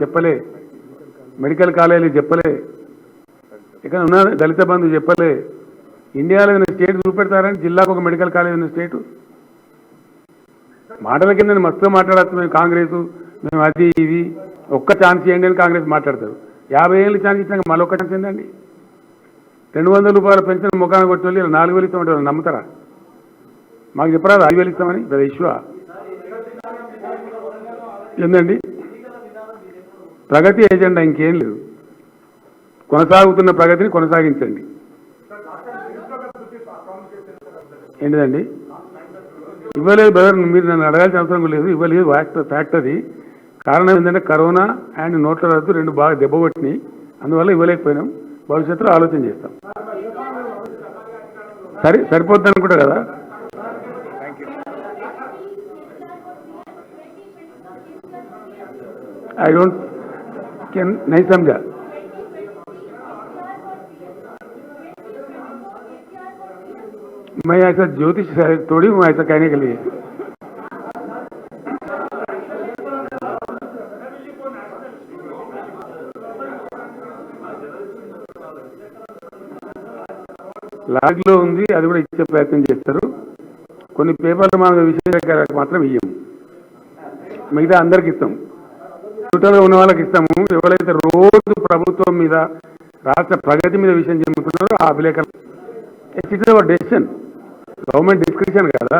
చెప్పలే, మెడికల్ కాలేజీలు చెప్పలే, ఇక్కడ ఉన్న దళిత బంధు చెప్పలే. ఇండియాలో ఉన్న స్టేట్ చూపెడతారని జిల్లాకు ఒక మెడికల్ కాలేజ్ ఉన్న స్టేటు మాటల కింద మస్తుగా మాట్లాడచ్చు. మేము కాంగ్రెస్, మేము అది ఇది, ఒక్క ఛాన్స్ చేయండి అని కాంగ్రెస్ మాట్లాడతారు. 50 ఏళ్ళు ఛాన్స్ ఇచ్చినాక మళ్ళీ ఒక్క ఛాన్స్ ఏందండి? 200 రూపాయల పెన్షన్ ముఖానికి కొట్టి వెళ్ళి 4,000 ఇస్తామంటారు, నమ్ముతారా? మాకు చెప్పరాదు 5,000 ఇస్తామని పెద్ద ఇష్యూ ఏందండి? ప్రగతి ఏజెండా ఇంకేం లేదు, కొనసాగుతున్న ప్రగతిని కొనసాగించండి. ఏంటిదండి? ఇవ్వలేదు బ్రదర్, మీరు నన్ను అడగాల్సిన అవసరం లేదు. ఇవ్వలేదు, ఫ్యాక్ట్ అది. కారణం ఏంటంటే కరోనా అండ్ నోట్ల రద్దు రెండు బాగా దెబ్బకొట్టినాయి, అందువల్ల ఇవ్వలేకపోయినాం. భవిష్యత్తులో ఆలోచన చేస్తాం. సరిపోద్ది అనుకుంటా కదా. आई डोंट नहीं समझा. मैं ऐसा ज्योतिष थोड़ी हूँ ऐसा कहने के लिए. లాగ్లో ఉంది, అది కూడా ఇచ్చే ప్రయత్నం చేస్తారు. కొన్ని పేపర్లు మా విషయాలకు మాత్రం ఇయ్యం, మిగతా అందరికి ఇస్తాం. న్యూట్రల్గా ఉన్న వాళ్ళకి ఇస్తాము. ఎవరైతే రోజు ప్రభుత్వం మీద, రాష్ట్ర ప్రగతి మీద విషయం చెప్పుకుంటున్నారో ఆ విలేకరులు, it's our decision, government description కదా.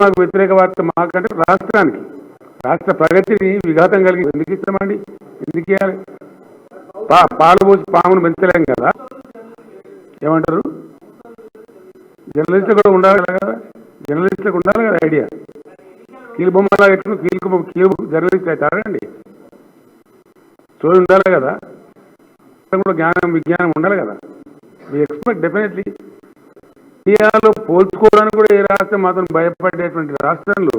మాకు వ్యతిరేక వార్త మాకంటే రాష్ట్రానికి, రాష్ట్ర ప్రగతిని విఘాతం కలిగి ఎందుకు ఇస్తామండి? ఎందుకు ఇవ్వాలి? పాలు పోసి పామును పెంచలేం కదా. ఏమంటారు? జర్నలిస్టులు కూడా ఉండాలి కదా, జర్నలిస్టులకు ఉండాలి కదా ఐడియా. కీలు బొమ్మలా ఎట్లు కీలు జర్నలిస్ట్ అవుతారండి, చోటు ఉండాలి కదా, కూడా జ్ఞానం విజ్ఞానం ఉండాలి కదా. We expect definitely. ఇండియాలో పోల్చుకోవడానికి కూడా ఏ రాష్ట్రం మాత్రం భయపడేటువంటి రాష్ట్రంలో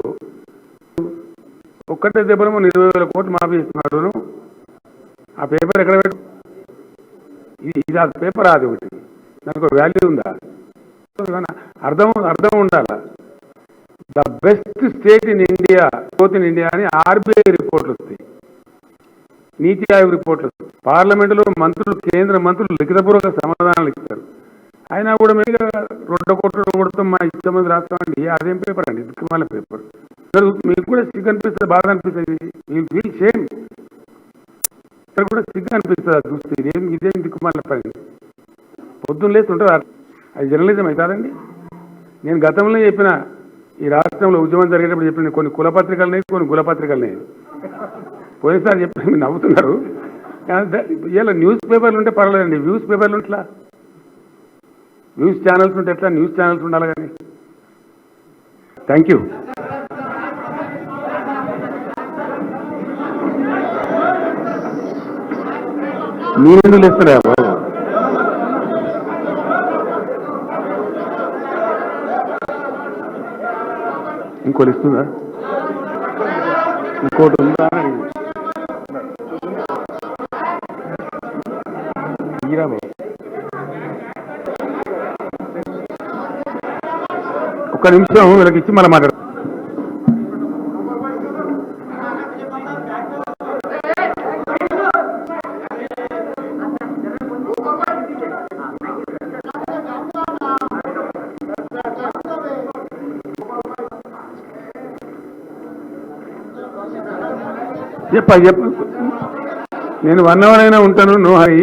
ఒక్కటే దెబ్బలో 20,000 కోట్లు మాఫీ ఇస్తున్నాడు. ఆ పేపర్ ఎక్కడ పెట్టు? ఇది ఆ పేపర్, అది ఒకటి దానికి ఒక వాల్యూ ఉందా? అర్థం ఉండాలా. The best state in India, growth in India అని ఆర్బీఐ రిపోర్ట్లు వస్తాయి, నీతి ఆయోగ్ రిపోర్ట్లు వస్తాయి, పార్లమెంటులో మంత్రులు, కేంద్ర మంత్రులు లిఖితపూర్వక సమాధానాలు ఇస్తారు. అయినా కూడా మీద 2 కోట్లు కొడుతాం మా ఇష్టం మంది రాస్తామండి. అదేం పేపర్ అండి? దిక్కుమాల పేపర్. మీకు కూడా సిగ్గు అనిపిస్తుంది, బాధ అనిపిస్తుంది, ఫీల్ షేమ్. ఇక్కడ కూడా సిగ్గు అనిపిస్తుంది అది చూస్తే. ఇదేం దిక్కుమాల పని. పొద్దున్న లేసి ఉంటుంది, అది జర్నలిజం అవుతుందండి. నేను గతంలో చెప్పిన, ఈ రాష్ట్రంలో ఉద్యమం జరిగేటప్పుడు చెప్పిన కొన్ని కులపత్రికలనే, కొన్ని కులపత్రికలనే. పోయినసారి చెప్పి మీరు నవ్వుతున్నారు. ఇలా న్యూస్ పేపర్లు ఉంటే పర్వాలేదండి, వ్యూస్ పేపర్లు ఉంటలా, న్యూస్ ఛానల్స్ ఉంటే ఎట్లా? న్యూస్ ఛానల్స్ ఉండాలి కానీ. Thank you. మీరెందుకు ఇస్తారా బాబు? ఇంకోటి ఇస్తుందా? ఇంకోటి ఉందా? ఒక్క నిమిషం వీళ్ళకి ఇచ్చి మళ్ళీ మాట్లాడు. చెప్పు. నేను 1 hour అయినా ఉంటాను. నో హై,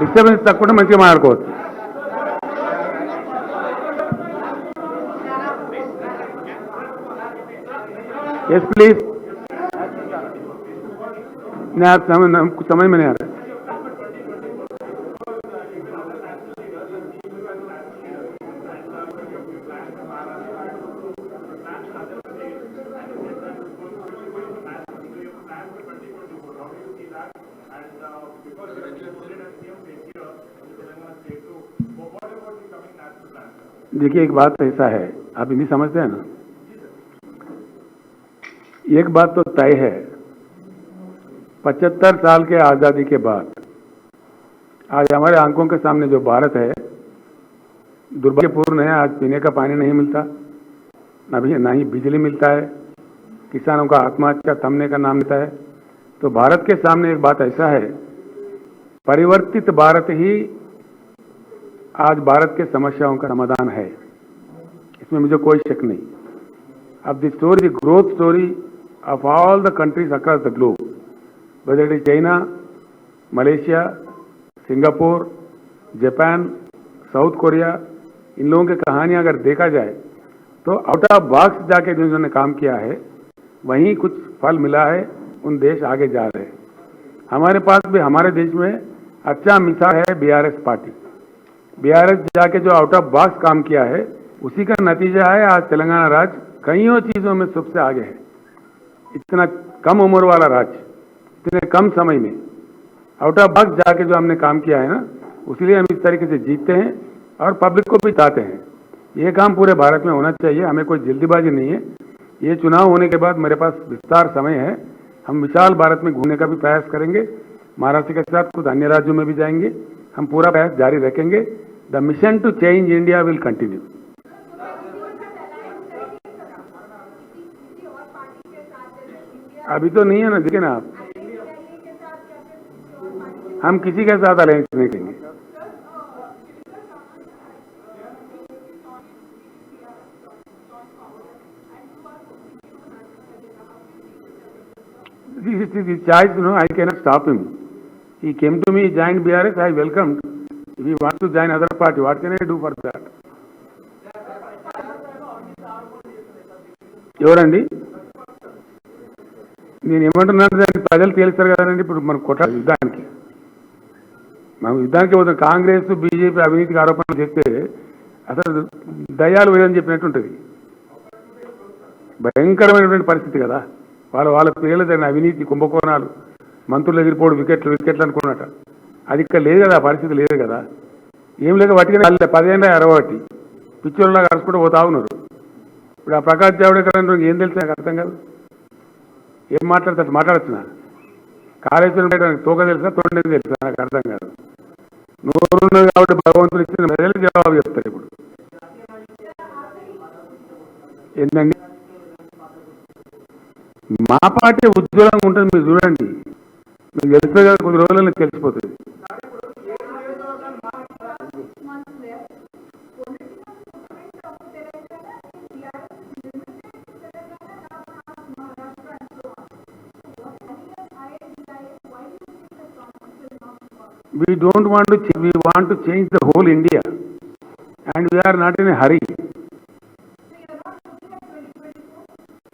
డిస్టర్బెన్స్ తక్కువ, మంచిగా మాట్లాడుకోవచ్చు. Yes please. कुछ समझ में नहीं आ रहा. देखिए, एक बात ऐसा है, आप हिंदी समझते हैं ना. एक बात तो तय है, 75 साल के आज़ादी के बाद आज हमारे आंखों के सामने जो भारत है दुर्भाग्यपूर्ण है. आज पीने का पानी नहीं मिलता, ना ही बिजली मिलता है, किसानों का आत्महत्या थमने का नाम मिलता है, तो भारत के सामने एक बात ऐसा है, परिवर्तित भारत ही आज भारत के समस्याओं का समाधान है, इसमें मुझे कोई शक नहीं। अब the story, the growth story of all the countries across the globe, whether it is China, Malaysia, Singapore, Japan, South Korea, इन लोगों की कहानियां अगर देखा जाए तो आउट ऑफ बॉक्स जाके जो इन्होंने काम किया है वहीं कुछ फल मिला है, उन देश आगे जा रहे हैं। हमारे पास भी हमारे देश में अच्छा मिसाल है बीआरएस पार्टी। बीआरएस जाके जो आउट ऑफ बॉक्स काम किया है उसी का नतीजा है आज तेलंगाना राज्य कईयों चीजों में सबसे आगे है। इतना कम उम्र वाला राज्य, इतने कम समय में आउट ऑफ बॉक्स जाके जो हमने काम किया है ना, उसीलिए हम इस तरीके से जीतते हैं और पब्लिक को भी चाहते हैं। ये काम पूरे भारत में होना चाहिए, हमें कोई जल्दीबाजी नहीं है। ये चुनाव होने के बाद मेरे पास विस्तार समय है, हम विशाल भारत में घूमने का भी प्रयास करेंगे। महाराष्ट्र के साथ कुछ अन्य राज्यों में भी जाएंगे, हम पूरा प्रयास जारी रखेंगे। The mission to change India will continue. अभी तो नहीं है ना, देखिए ना आप, हम किसी के साथ अलायंस नहीं करेंगे। This is his choice, you know, I cannot stop him. He came to me, he joined BRS, I welcomed. If he wants to join other party, what can I do for that? ఎవరండి? నేను ఏమంటున్నాను దాన్ని ప్రజలు తేలుస్తారు కదండి. ఇప్పుడు మనం కొట్టాలి యుద్ధానికి, మనం యుద్ధానికి పోతాం. కాంగ్రెస్ బీజేపీ అవినీతికి ఆరోపణలు చేస్తే అసలు దయ్యాలు వేయని చెప్పినట్టు ఉంటుంది. భయంకరమైనటువంటి పరిస్థితి కదా. వాళ్ళ పిల్లలు జరిగిన అవినీతి కుంభకోణాలు, మంత్రులు ఎగిరిపోవడం, వికెట్లు అనుకున్నట. అది ఇక్కడ లేదు కదా, పరిస్థితి లేదు కదా. ఏం లేక వాటికి 10 ఏళ్ళ 60 పిచ్చోళ్ళలాగా అరుచుకుంటూ పోతా ఉన్నారు. ఇప్పుడు ఆ ప్రకాష్ జావడేకర్ అంటే ఏం తెలుసు నాకు అర్థం కాదు. ఏం మాట్లాడతాడు? మాట్లాడచ్చునా? కాళేశ్వరం తోక తెలుసా, తొండేది తెలుసా? నాకు అర్థం కాదు. నోరున్నది కాబట్టి భగవంతుడు ఇచ్చిన ప్రజలు జవాబు చెప్తారు. ఇప్పుడు ఏంటండి, మా పార్టీ ఉజ్వలంగా ఉంటుంది, మీరు చూడండి, మీకు తెలుస్తుంది కదా, కొద్ది రోజుల్లో తెలిసిపోతుంది. We don't want to, we want to change the whole India and we are not in a hurry.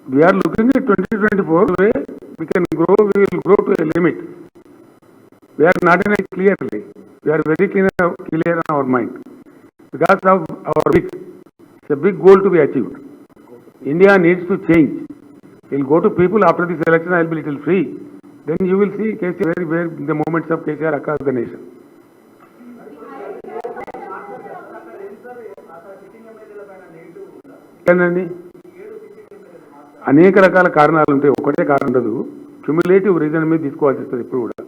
We are looking at 2024 way we can grow, we will grow to a limit. We are not in a clearly, we are very clear in our mind because of our big, it's a big goal to be achieved. India needs to change. We'll go to people after this election, I will be little free. Then you will see KCR where the movements of KCR across the nation. ఏంటండి, అనేక రకాల కారణాలు ఉంటాయి, ఒకటే కారణం ఉండదు. Cumulative reason మీద తీసుకోవాల్సి వస్తుంది ఎప్పుడు కూడా.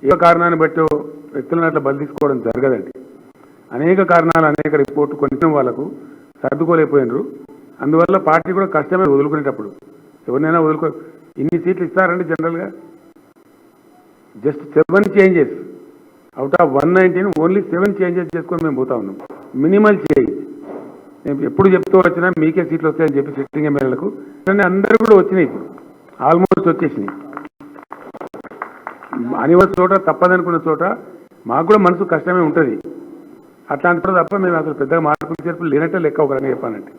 ఏ కారణాన్ని బట్టి వ్యక్తులను అట్లా బలి తీసుకోవడం జరగదండి. అనేక కారణాలు, అనేక రిపోర్టు కొన్ని వాళ్ళకు సర్దుకోలేకపోయినారు. అందువల్ల పార్టీ కూడా కష్టమే వదులుకునేటప్పుడు. ఎవరినైనా ఇన్ని సీట్లు ఇస్తారండి జనరల్గా. Just 7 changes out of 119, only 7 changes చేసుకొని మేము పోతా ఉన్నాం. Minimal change. నేను ఎప్పుడు చెప్తూ వచ్చినా మీకే సీట్లు వస్తాయని చెప్పి సిట్టింగ్ ఎమ్మెల్యేలకు అందరూ కూడా వచ్చినాయి. ఇప్పుడు ఆల్మోస్ట్ వచ్చేసినాయి. అనివార్య చోట, తప్పదనుకున్న చోట మాకు కూడా మనసు కష్టమే ఉంటుంది. అట్లాంటి తప్ప మేము అసలు పెద్దగా మార్పులు చేర్పులు లేనట్టే లెక్క, ఒక రకంగా చెప్పానంటే.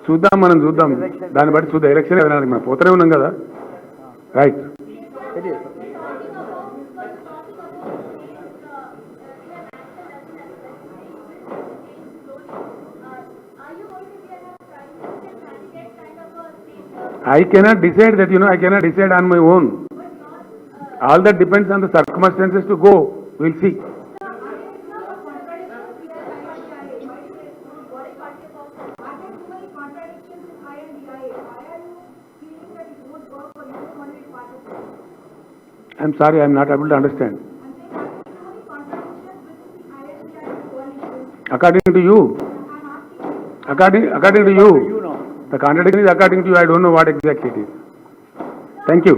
చూద్దాం, మనం చూద్దాం, దాన్ని బట్టి చూద్దాం. ఎలక్షన్ వెళ్ళడానికి మనం పోతూనే ఉన్నాం కదా. Right. I cannot decide that, you know, I cannot decide on my own. All that depends on the circumstances to go. We'll see. I'm sorry, I'm not able to understand. According to you, according to you. The contradiction is according to you. I don't know what exactly it is. Thank you.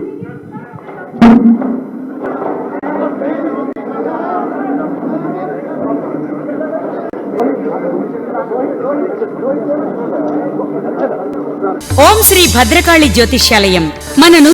ఓం శ్రీ భద్రకాళి జ్యోతిష్యాలయం మనను